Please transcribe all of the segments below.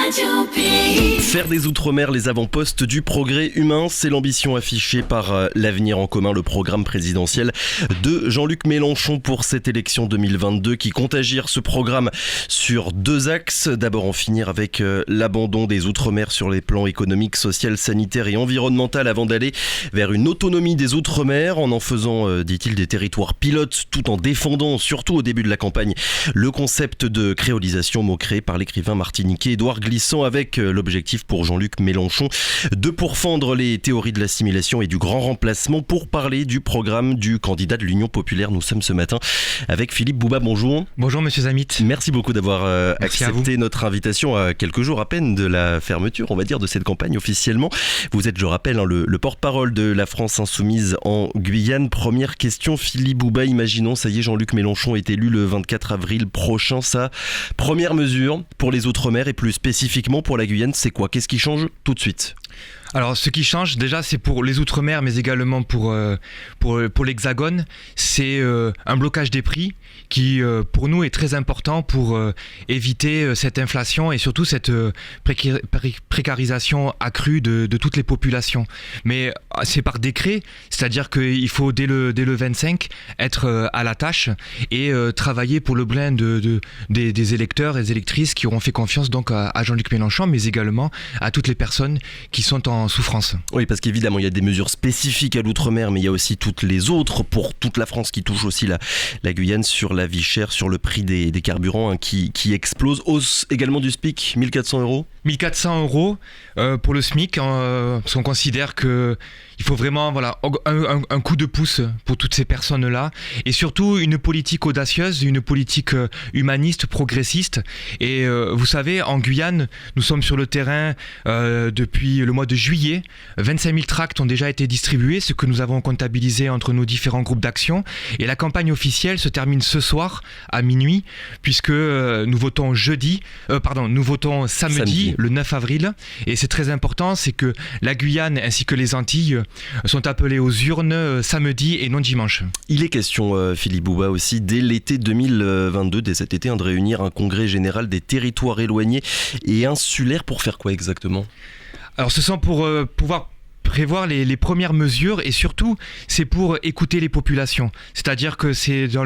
Radio Pays. Faire des Outre-mer les avant-postes du progrès humain, c'est l'ambition affichée par l'Avenir en commun, le programme présidentiel de Jean-Luc Mélenchon pour cette élection 2022 qui compte agir ce programme sur deux axes. D'abord en finir avec l'abandon des Outre-mer sur les plans économiques, social, sanitaire et environnemental avant d'aller vers une autonomie des Outre-mer en faisant, dit-il, des territoires pilotes tout en défendant, surtout au début de la campagne, le concept de créolisation, mot créé par l'écrivain martiniquais Édouard Glissant avec l'objectif pour Jean-Luc Mélenchon de pourfendre les théories de l'assimilation et du grand remplacement. Pour parler du programme du candidat de l'Union populaire, nous sommes ce matin avec Philippe Bouba. Bonjour. Bonjour monsieur Zamit. Merci beaucoup d'avoir accepté notre invitation à quelques jours à peine de la fermeture, on va dire, de cette campagne officiellement. Vous êtes, je rappelle, le porte-parole de la France Insoumise en Guyane. Première question, Philippe Bouba, imaginons, ça y est, Jean-Luc Mélenchon est élu le 24 avril prochain. Sa première mesure pour les Outre-mer et plus spécifiquement pour la Guyane, c'est quoi ? Qu'est-ce qui change tout de suite ? Alors ce qui change déjà, c'est pour les Outre-mer mais également pour l'Hexagone, c'est un blocage des prix qui pour nous est très important pour éviter cette inflation et surtout cette précarisation accrue de toutes les populations. Mais c'est par décret, c'est-à-dire qu'il faut dès le 25 être à la tâche et travailler pour le bien des électeurs et des électrices qui auront fait confiance donc à Jean-Luc Mélenchon, mais également à toutes les personnes qui sont en souffrance. Oui, parce qu'évidemment, il y a des mesures spécifiques à l'outre-mer, mais il y a aussi toutes les autres pour toute la France qui touchent aussi la Guyane sur la vie chère, sur le prix des carburants qui explose. Hausse également du SMIC, 1400 €. 1400 € pour le SMIC, parce qu'on considère qu'il faut vraiment un coup de pouce pour toutes ces personnes-là et surtout une politique audacieuse, une politique humaniste, progressiste. Et vous savez, en Guyane, nous sommes sur le terrain depuis le mois de juillet. 25 000 tracts ont déjà été distribués, ce que nous avons comptabilisé entre nos différents groupes d'action. Et la campagne officielle se termine ce soir à minuit, puisque nous votons samedi, le 9 avril. Et c'est très important, c'est que la Guyane ainsi que les Antilles sont appelés aux urnes samedi et non dimanche. Il est question, Philippe Bouba, aussi dès l'été 2022, dès cet été, de réunir un congrès général des territoires éloignés et insulaires pour faire quoi exactement ? Alors ce sont pour pouvoir prévoir les premières mesures et surtout c'est pour écouter les populations. C'est-à-dire que c'est dans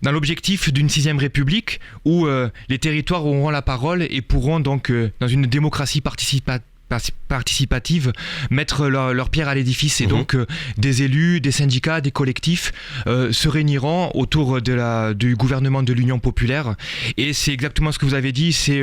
l'objectif d'une 6ème République où les territoires auront la parole et pourront donc dans une démocratie participative mettre leur pierre à l'édifice et donc des élus, des syndicats, des collectifs se réuniront autour du gouvernement de l'Union populaire et c'est exactement ce que vous avez dit, c'est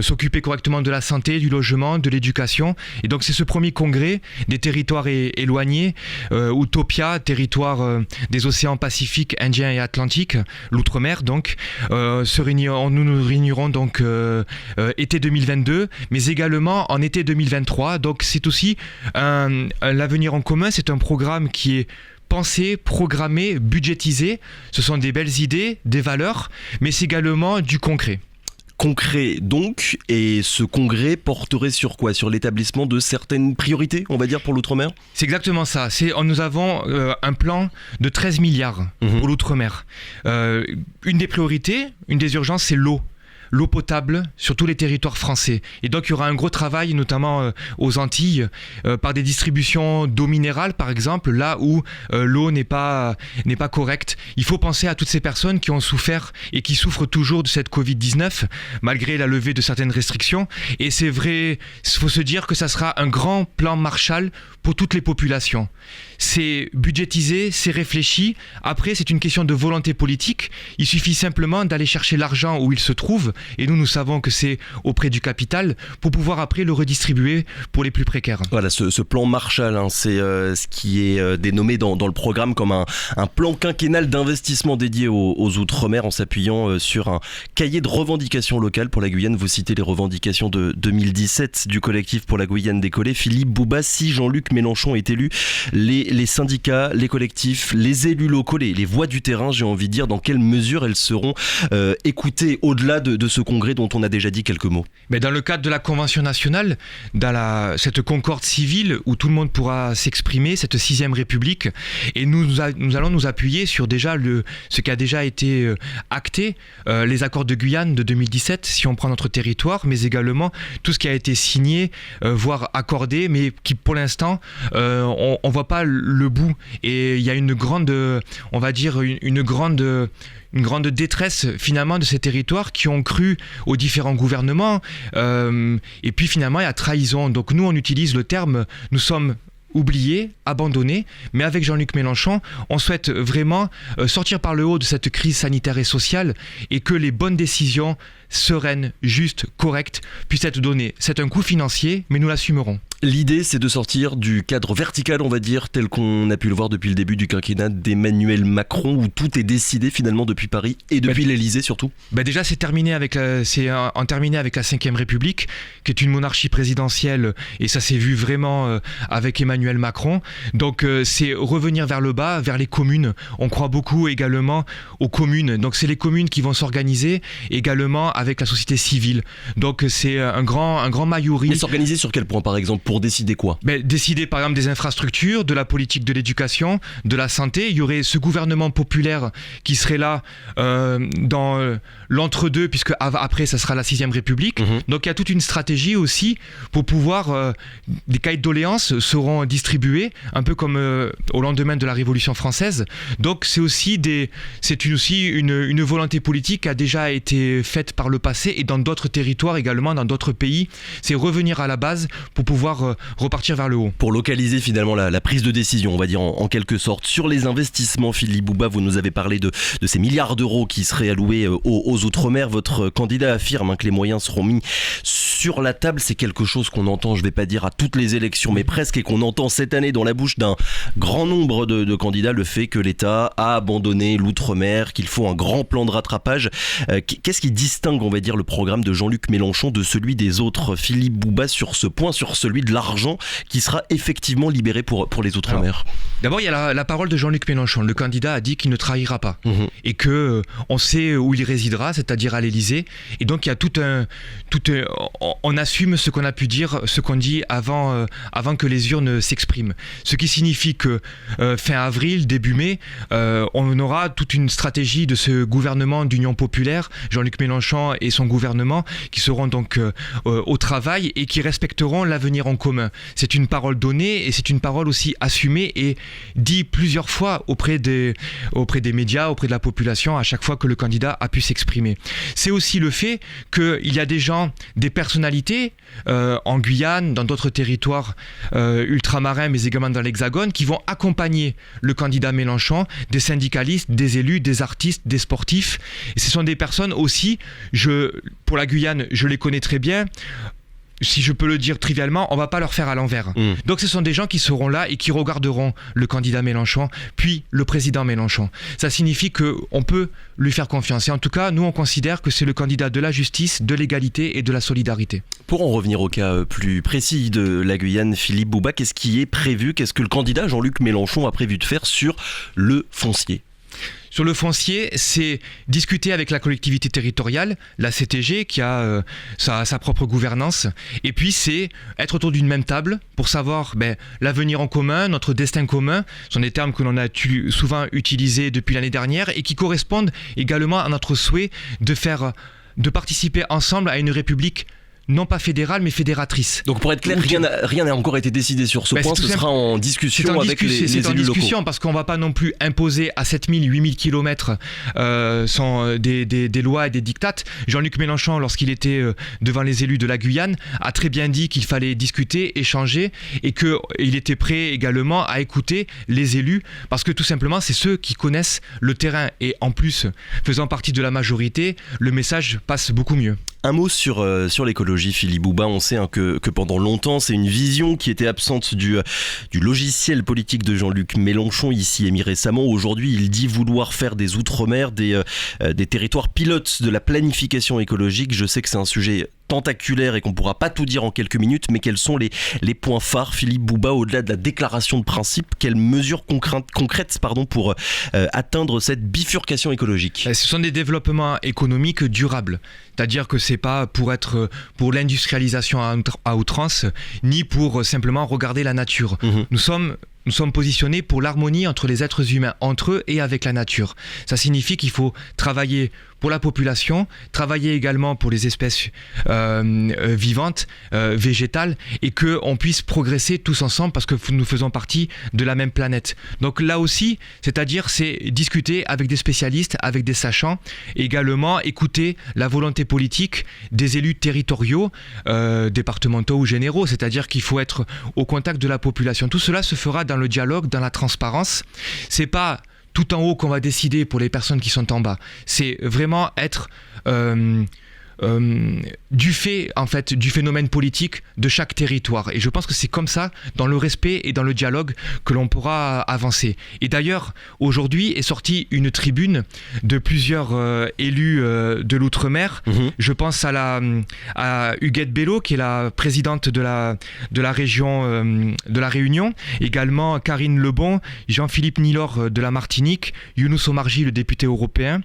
s'occuper correctement de la santé, du logement, de l'éducation et donc c'est ce premier congrès des territoires éloignés, Utopia, territoire des océans Pacifique, Indien et Atlantique, l'outre-mer donc, nous nous réunirons donc été 2022 mais également en été 2023, donc c'est aussi l'avenir en commun, c'est un programme qui est pensé, programmé, budgétisé, ce sont des belles idées, des valeurs, mais c'est également du concret. Concret donc, et ce congrès porterait sur quoi ? Sur l'établissement de certaines priorités, on va dire, pour l'outre-mer ? C'est exactement ça, nous avons un plan de 13 milliards pour l'outre-mer. Une des priorités, une des urgences, c'est l'eau potable sur tous les territoires français. Et donc il y aura un gros travail, notamment aux Antilles, par des distributions d'eau minérale, par exemple, là où l'eau n'est pas correcte. Il faut penser à toutes ces personnes qui ont souffert et qui souffrent toujours de cette Covid-19, malgré la levée de certaines restrictions. Et c'est vrai, il faut se dire que ça sera un grand plan Marshall pour toutes les populations. C'est budgétisé, c'est réfléchi. Après, c'est une question de volonté politique. Il suffit simplement d'aller chercher l'argent où il se trouve. Et nous savons que c'est auprès du capital pour pouvoir après le redistribuer pour les plus précaires. Voilà, ce plan Marshall, c'est ce qui est dénommé dans le programme comme un plan quinquennal d'investissement dédié aux Outre-mer en s'appuyant sur un cahier de revendications locales. Pour la Guyane, vous citez les revendications de 2017 du collectif pour la Guyane décollée. Philippe Bouba, si Jean-Luc Mélenchon est élu, les syndicats, les collectifs, les élus locaux, les voix du terrain, j'ai envie de dire, dans quelle mesure elles seront écoutées au-delà de de ce congrès dont on a déjà dit quelques mots? Mais dans le cadre de la Convention nationale, dans cette concorde civile où tout le monde pourra s'exprimer, cette 6e République, et nous allons nous appuyer sur déjà ce qui a déjà été acté, les accords de Guyane de 2017, si on prend notre territoire, mais également tout ce qui a été signé, voire accordé, mais qui pour l'instant, on ne voit pas le bout. Et il y a une grande, on va dire, une grande détresse finalement de ces territoires qui ont cru aux différents gouvernements, et puis finalement il y a trahison. Donc nous on utilise le terme, nous sommes oubliés, abandonnés, mais avec Jean-Luc Mélenchon, on souhaite vraiment sortir par le haut de cette crise sanitaire et sociale et que les bonnes décisions sereines, justes, correctes puissent être données. C'est un coût financier, mais nous l'assumerons. L'idée, c'est de sortir du cadre vertical, on va dire, tel qu'on a pu le voir depuis le début du quinquennat d'Emmanuel Macron, où tout est décidé finalement depuis Paris et depuis l'Elysée surtout. Déjà, c'est terminé avec la 5e République, qui est une monarchie présidentielle, et ça s'est vu vraiment avec Emmanuel Macron. Donc, c'est revenir vers le bas, vers les communes. On croit beaucoup également aux communes. Donc, c'est les communes qui vont s'organiser également avec la société civile. Donc, c'est un grand maillot. Mais s'organiser sur quel point, par exemple? Pour décider quoi? Décider par exemple des infrastructures, de la politique de l'éducation, de la santé. Il y aurait ce gouvernement populaire qui serait là dans l'entre-deux, puisque après ça sera la 6e République. Donc il y a toute une stratégie aussi pour pouvoir... des cahiers de doléances seront distribués, un peu comme au lendemain de la Révolution française. Donc c'est aussi une volonté politique qui a déjà été faite par le passé et dans d'autres territoires également, dans d'autres pays. C'est revenir à la base pour pouvoir repartir vers le haut. Pour localiser finalement la prise de décision, on va dire en quelque sorte. Sur les investissements, Philippe Bouba, vous nous avez parlé de ces milliards d'euros qui seraient alloués aux Outre-mer. Votre candidat affirme que les moyens seront mis sur la table. C'est quelque chose qu'on entend, je ne vais pas dire à toutes les élections, mais presque, et qu'on entend cette année dans la bouche d'un grand nombre de candidats, le fait que l'État a abandonné l'Outre-mer, qu'il faut un grand plan de rattrapage. Qu'est-ce qui distingue, on va dire, le programme de Jean-Luc Mélenchon de celui des autres? Philippe Bouba, sur ce point, sur celui de l'argent qui sera effectivement libéré pour les Outre-mer. D'abord, il y a la parole de Jean-Luc Mélenchon. Le candidat a dit qu'il ne trahira pas et que on sait où il résidera, c'est-à-dire à l'Elysée. Et donc, il y a on assume ce qu'on a pu dire, ce qu'on dit avant que les urnes s'expriment. Ce qui signifie que fin avril, début mai, on aura toute une stratégie de ce gouvernement d'union populaire, Jean-Luc Mélenchon et son gouvernement, qui seront donc au travail et qui respecteront l'avenir en commun. C'est une parole donnée et c'est une parole aussi assumée et dit plusieurs fois auprès des médias, auprès de la population, à chaque fois que le candidat a pu s'exprimer. C'est aussi le fait qu'il y a des gens, des personnalités en Guyane, dans d'autres territoires ultramarins, mais également dans l'Hexagone, qui vont accompagner le candidat Mélenchon, des syndicalistes, des élus, des artistes, des sportifs. Et ce sont des personnes aussi, pour la Guyane, je les connais très bien. Si je peux le dire trivialement, on va pas leur faire à l'envers. Donc ce sont des gens qui seront là et qui regarderont le candidat Mélenchon, puis le président Mélenchon. Ça signifie qu'on peut lui faire confiance. Et en tout cas, nous on considère que c'est le candidat de la justice, de l'égalité et de la solidarité. Pour en revenir au cas plus précis de la Guyane, Philippe Bouba, qu'est-ce qui est prévu? Qu'est-ce que le candidat Jean-Luc Mélenchon a prévu de faire sur le foncier? Sur le foncier, c'est discuter avec la collectivité territoriale, la CTG, qui a sa propre gouvernance. Et puis, c'est être autour d'une même table pour savoir l'avenir en commun, notre destin commun. Ce sont des termes que l'on a souvent utilisés depuis l'année dernière et qui correspondent également à notre souhait de participer ensemble à une république non pas fédérale, mais fédératrice. Donc pour être clair, rien n'a encore été décidé sur ce point, ce sera en discussion avec les élus locaux. C'est en discussion, parce qu'on ne va pas non plus imposer à 7000, 8000 kilomètres des lois et des dictates. Jean-Luc Mélenchon, lorsqu'il était devant les élus de la Guyane, a très bien dit qu'il fallait discuter, échanger, et qu'il était prêt également à écouter les élus, parce que tout simplement, c'est ceux qui connaissent le terrain. Et en plus, faisant partie de la majorité, le message passe beaucoup mieux. Un mot sur l'écologie, Philippe Bouba. On sait que pendant longtemps, c'est une vision qui était absente du logiciel politique de Jean-Luc Mélenchon, ici émis récemment. Aujourd'hui, il dit vouloir faire des Outre-mer des territoires pilotes de la planification écologique. Je sais que c'est un sujet tentaculaire et qu'on ne pourra pas tout dire en quelques minutes, mais quels sont les points phares, Philippe Bouba, au-delà de la déclaration de principe, quelles mesures concrètes pour atteindre cette bifurcation écologique? Ce sont des développements économiques durables, c'est-à-dire que c'est pas pour l'industrialisation à outrance, ni pour simplement regarder la nature. Nous sommes positionnés pour l'harmonie entre les êtres humains, entre eux et avec la nature. Ça signifie qu'il faut travailler pour la population, travailler également pour les espèces vivantes, végétales, et qu'on puisse progresser tous ensemble parce que nous faisons partie de la même planète. Donc là aussi, c'est discuter avec des spécialistes, avec des sachants, et également écouter la volonté politique des élus territoriaux, départementaux ou généraux, c'est-à-dire qu'il faut être au contact de la population. Tout cela se fera dans le dialogue, dans la transparence. C'est pas tout en haut qu'on va décider pour les personnes qui sont en bas. C'est vraiment être du fait du phénomène politique de chaque territoire. Et je pense que c'est comme ça, dans le respect et dans le dialogue, que l'on pourra avancer. Et d'ailleurs, aujourd'hui est sortie une tribune de plusieurs élus de l'outre-mer. Je pense à Huguette Bello, qui est la présidente de la région de la Réunion, également Karine Lebon, Jean-Philippe Nilor de la Martinique, Younous Omarji, le député européen,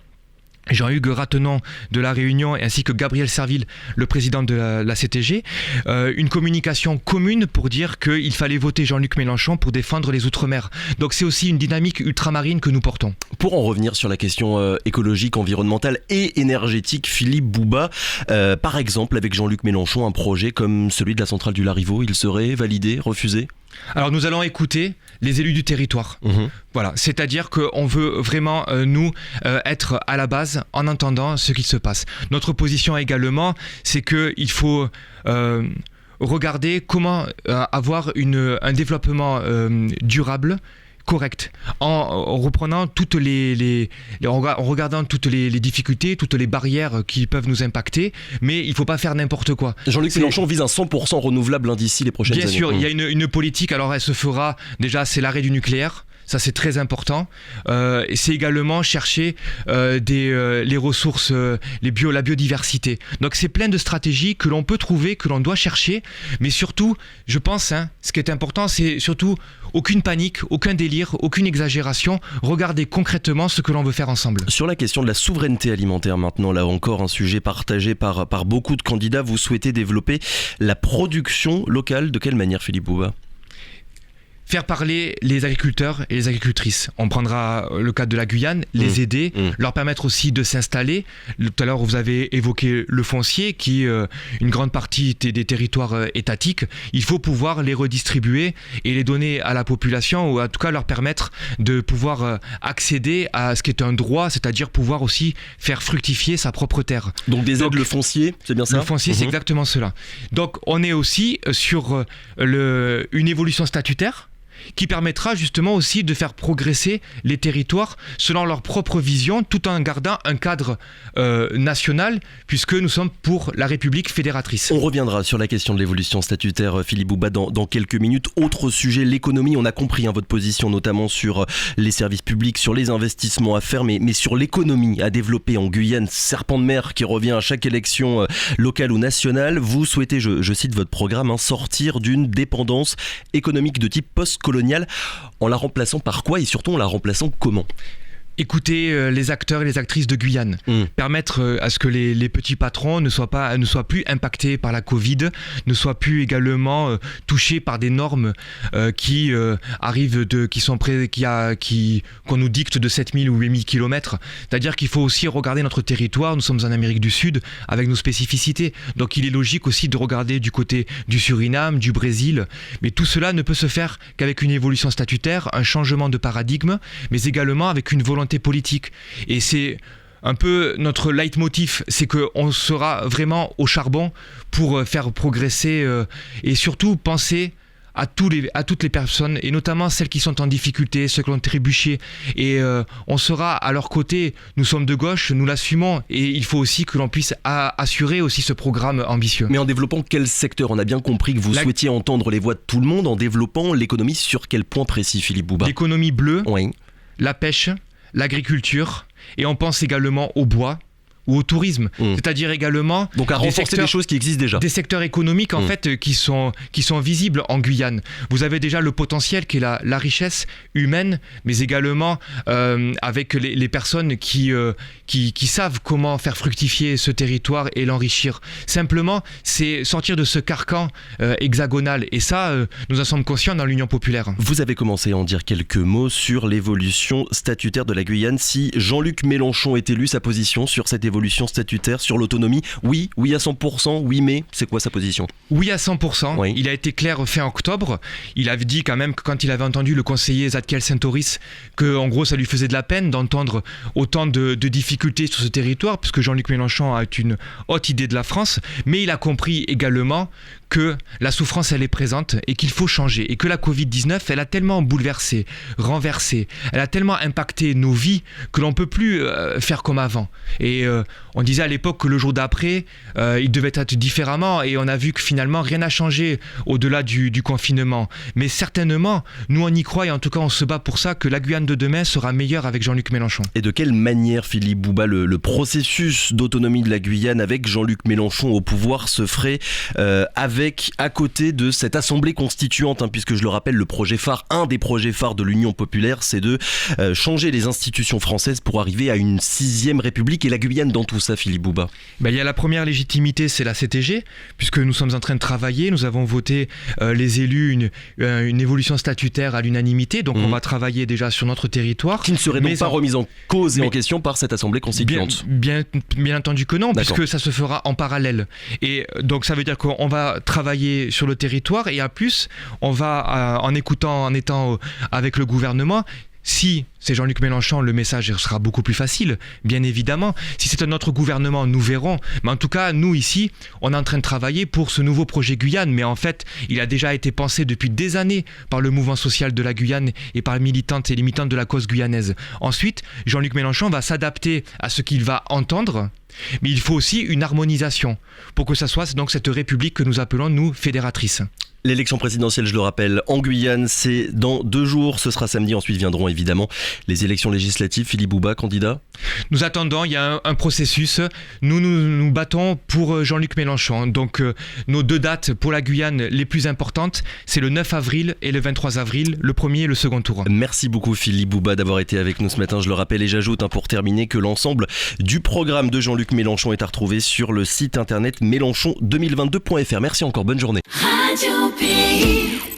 Jean-Hugues Ratenon de la Réunion, ainsi que Gabriel Serville, le président de la CTG, une communication commune pour dire qu'il fallait voter Jean-Luc Mélenchon pour défendre les Outre-mer. Donc c'est aussi une dynamique ultramarine que nous portons. Pour en revenir sur la question écologique, environnementale et énergétique, Philippe Bouba, par exemple avec Jean-Luc Mélenchon, un projet comme celui de la centrale du Larivot, il serait validé, refusé ? Alors nous allons écouter les élus du territoire. Voilà, c'est-à-dire qu'on veut vraiment être à la base en entendant ce qui se passe. Notre position également, c'est qu'il faut regarder comment avoir un développement durable, correct, en reprenant en regardant toutes les difficultés, toutes les barrières qui peuvent nous impacter, mais il ne faut pas faire n'importe quoi. Jean-Luc Mélenchon vise un 100% renouvelable d'ici les prochaines années. Bien sûr, il y a une politique, alors elle se fera, déjà c'est l'arrêt du nucléaire. Ça c'est très important. Et c'est également chercher les ressources, la biodiversité. Donc c'est plein de stratégies que l'on peut trouver, que l'on doit chercher. Mais surtout, je pense, ce qui est important, c'est surtout aucune panique, aucun délire, aucune exagération. Regardez concrètement ce que l'on veut faire ensemble. Sur la question de la souveraineté alimentaire maintenant, là encore un sujet partagé par beaucoup de candidats. Vous souhaitez développer la production locale. De quelle manière, Philippe Bouba ? Faire parler les agriculteurs et les agricultrices. On prendra le cas de la Guyane, les aider, leur permettre aussi de s'installer. Tout à l'heure, vous avez évoqué le foncier, qui est une grande partie des territoires étatiques. Il faut pouvoir les redistribuer et les donner à la population, ou en tout cas leur permettre de pouvoir accéder à ce qui est un droit, c'est-à-dire pouvoir aussi faire fructifier sa propre terre. Donc des aides, le foncier, c'est bien ça ? Le foncier, c'est exactement cela. Donc on est aussi sur une évolution statutaire qui permettra justement aussi de faire progresser les territoires selon leur propre vision, tout en gardant un cadre national, puisque nous sommes pour la République fédératrice. On reviendra sur la question de l'évolution statutaire, Philippe Bouba, dans quelques minutes. Autre sujet, l'économie. On a compris votre position, notamment sur les services publics, sur les investissements à faire, mais sur l'économie à développer en Guyane, serpent de mer qui revient à chaque élection locale ou nationale. Vous souhaitez, je cite votre programme, sortir d'une dépendance économique de type post-colonial, en la remplaçant par quoi et surtout en la remplaçant comment ? Écouter les acteurs et les actrices de Guyane, permettre à ce que les petits patrons ne soient plus impactés par la Covid, ne soient plus également touchés par des normes qui arrivent qu'on nous dicte de 7000 ou 8000 km. C'est-à-dire qu'il faut aussi regarder notre territoire. Nous sommes en Amérique du Sud avec nos spécificités. Donc il est logique aussi de regarder du côté du Suriname, du Brésil. Mais tout cela ne peut se faire qu'avec une évolution statutaire, un changement de paradigme, mais également avec une volonté politique. Et c'est un peu notre leitmotiv, c'est qu'on sera vraiment au charbon pour faire progresser et surtout penser à toutes les personnes, et notamment celles qui sont en difficulté, ceux qui ont trébuché, et on sera à leur côté. Nous sommes de gauche, nous l'assumons, et il faut aussi que l'on puisse assurer aussi ce programme ambitieux. Mais en développant quel secteur ? On a bien compris que vous souhaitiez entendre les voix de tout le monde. En développant l'économie, sur quel point précis, Philippe Bouba ? L'économie bleue, oui. La pêche, l'agriculture, et on pense également au bois, ou au tourisme, c'est-à-dire également donc à renforcer des choses qui existent déjà. Des secteurs économiques en fait qui sont visibles en Guyane. Vous avez déjà le potentiel qui est la richesse humaine, mais également avec les personnes qui savent comment faire fructifier ce territoire et l'enrichir. Simplement, c'est sortir de ce carcan hexagonal, et ça, nous en sommes conscients dans l'Union populaire. Vous avez commencé à en dire quelques mots sur l'évolution statutaire de la Guyane. Si Jean-Luc Mélenchon est élu, sa position sur cette évolution statutaire, sur l'autonomie, oui à 100%, oui mais, c'est quoi sa position ? Oui à 100%, oui. Il a été clair fin octobre, il avait dit quand même que quand il avait entendu le conseiller Zadkiel Saint-Oris, que en gros ça lui faisait de la peine d'entendre autant de difficultés sur ce territoire, puisque Jean-Luc Mélenchon a une haute idée de la France, mais il a compris également que la souffrance elle est présente et qu'il faut changer, et que la Covid-19 elle a tellement bouleversé, renversé, elle a tellement impacté nos vies que l'on ne peut plus faire comme avant. Et on disait à l'époque que le jour d'après il devait être différemment, et on a vu que finalement rien n'a changé au-delà du confinement. Mais certainement, nous on y croit, et en tout cas on se bat pour ça, que la Guyane de demain sera meilleure avec Jean-Luc Mélenchon. Et de quelle manière, Philippe Bouba, le processus d'autonomie de la Guyane avec Jean-Luc Mélenchon au pouvoir se ferait à côté de cette assemblée constituante, puisque je le rappelle, le projet phare, un des projets phares de l'Union populaire, c'est de changer les institutions françaises pour arriver à une 6e république, et la Guyane dans tout ça, Philippe Bouba. Il y a la première légitimité, c'est la CTG, puisque nous sommes en train de travailler, nous avons voté les élus une évolution statutaire à l'unanimité, donc on va travailler déjà sur notre territoire. Qui ne serait donc pas remise en cause et en question par cette assemblée constituante. Bien entendu que non, puisque ça se fera en parallèle. Et donc ça veut dire qu'on va travailler sur le territoire, et en plus on va en étant avec le gouvernement. Si c'est Jean-Luc Mélenchon, le message sera beaucoup plus facile, bien évidemment. Si c'est un autre gouvernement, nous verrons. Mais en tout cas, nous ici, on est en train de travailler pour ce nouveau projet Guyane. Mais en fait, il a déjà été pensé depuis des années par le mouvement social de la Guyane et par les militantes et les militants de la cause guyanaise. Ensuite, Jean-Luc Mélenchon va s'adapter à ce qu'il va entendre. Mais il faut aussi une harmonisation pour que ça soit donc cette république que nous appelons, nous, fédératrice. L'élection présidentielle, je le rappelle, en Guyane, c'est dans 2 jours, ce sera samedi. Ensuite viendront évidemment les élections législatives. Philippe Bouba, candidat ? Nous attendons, il y a un processus. Nous battons pour Jean-Luc Mélenchon. Donc nos 2 dates pour la Guyane les plus importantes, c'est le 9 avril et le 23 avril, le premier et le second tour. Merci beaucoup Philippe Bouba d'avoir été avec nous ce matin, je le rappelle, et j'ajoute pour terminer que l'ensemble du programme de Jean-Luc Mélenchon est à retrouver sur le site internet mélenchon2022.fr. Merci encore, bonne journée. Radio Pays.